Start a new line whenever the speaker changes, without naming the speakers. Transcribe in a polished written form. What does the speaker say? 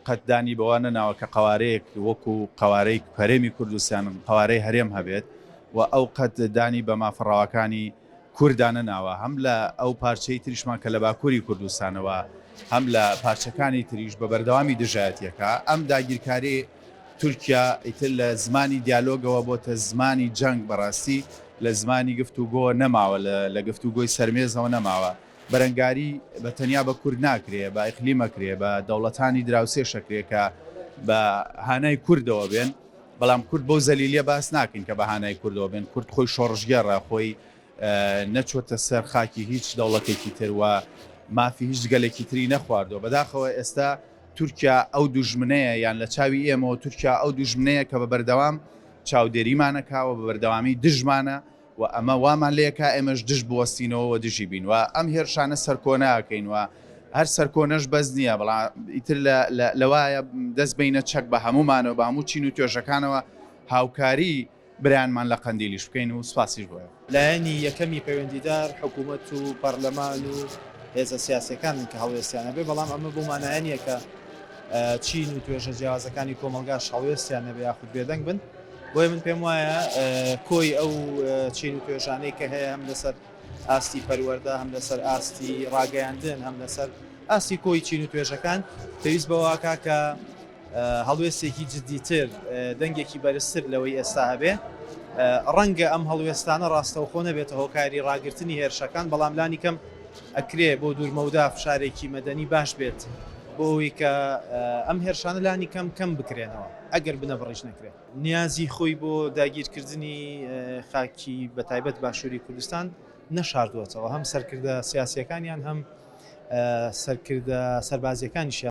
قەتدانی بەوە نەناوە کە قوارەیەک وەکو قوارەی هەرێمی کوردستان قوارەی هەرێم هەبێت و ئەو قەتدانی بە مافڕاوەکانی کوردانە ناوە هەم لە ئەو پارچەی تریشمان کە لە باکووری کوردستانەوە هەم لە پارچەکانی تریش بە بەردەوامی دژایەتیەکە ئەم داگیرکاری تورکیا ئیتر لە زمانی دیالۆگەوە بۆتە زمانی جەنگ بەڕاستی لە زمانی گفتوگۆ نەماوە لە گفتوگۆی سەرمێزەوە نەماوە بەرەنگاری بە تەنیا بە کورد ناکرێ بە ئیقلیمەکرێ بە دەوڵەتانی دراوسێشەکرێ کە بە هانای کوردەوە بێن بەڵام کورد بەو زەلیلیە باس ناکەین کە بە هانای کوردەوە بێن کورد خۆی شۆڕژگەڕە خۆی نەچۆتە سەر خاکی هیچ دەوڵەتێکی تروە مافی هیچ گەلێکی تری نەخواردەوە بەداخەوە ئێستا تورکیا ئەو دوژمنەیە یان لە چاوی ئێمەوە تورکیا ئەو دوژمنەیە کە بە بەردەوام چاودێریمانەکاوە بە بەردەوامی دژمانە و ئەمە وامان لەیەکا ئێمەش دژ بوەستینەوە و دژی بین و ئەم هێرشانە سەرکۆناکەین و هەر سەرکۆنەش بەس نییە بەڵام ئیتر لەوایە دەست بینە چەک بە هەمومانەوە بە هەموو چین و توێژەکانەوە هاوکاری برایانمان لە قەندیلیش بکەین و سوپاسیش بۆیە
لایەنی یەکەمی پەیوەندیدار حکوومەت و پەرلەمان و هێزە سیاسەکانن کە هەڵوێستیانە بێ بەڵام ئەمە بۆمانایەنیە کە چین و توێژە جیاوازەکانی کۆمەلگاش هەڵوێستیانە بێ یاخود بێدەنگ بن بۆیە من پێم وایە کۆی ئەو چین و توێژانەی کە هەیە هەم لەسەر ئاستی پەروەردە هەم لەسەر ئاستی ڕاگەیاندن هەم لەسەر ئاستی کۆی چین و توێژەکان پێویست بەواکە کە هەڵوێستێکی جددیتر دەنگێکی بەرزتر لەوەی ئێستا هەبێ ڕەنگە ئەم هەڵوێستانە ڕاستەوخۆ نەبێتە هۆکاری ڕاگررتنی هێرشەکان بەڵام لانی کەم ئەکرێ بۆ دوورمەودا فشارێکی مەدەنی باش بێت بۆ ئەوی کە ئەم هێرشانە لانی کەم بکرێنەوە ئەگەر بنە بڕیش نەکرێت نیازی خۆی بۆ داگیرکردنی خاکی بەتایبەت باشووری کوردستان نەشاردووەتەوە هەم سەرکردە سیاسیەکانیان هەم سەرکردە سەربازیەکانیشیان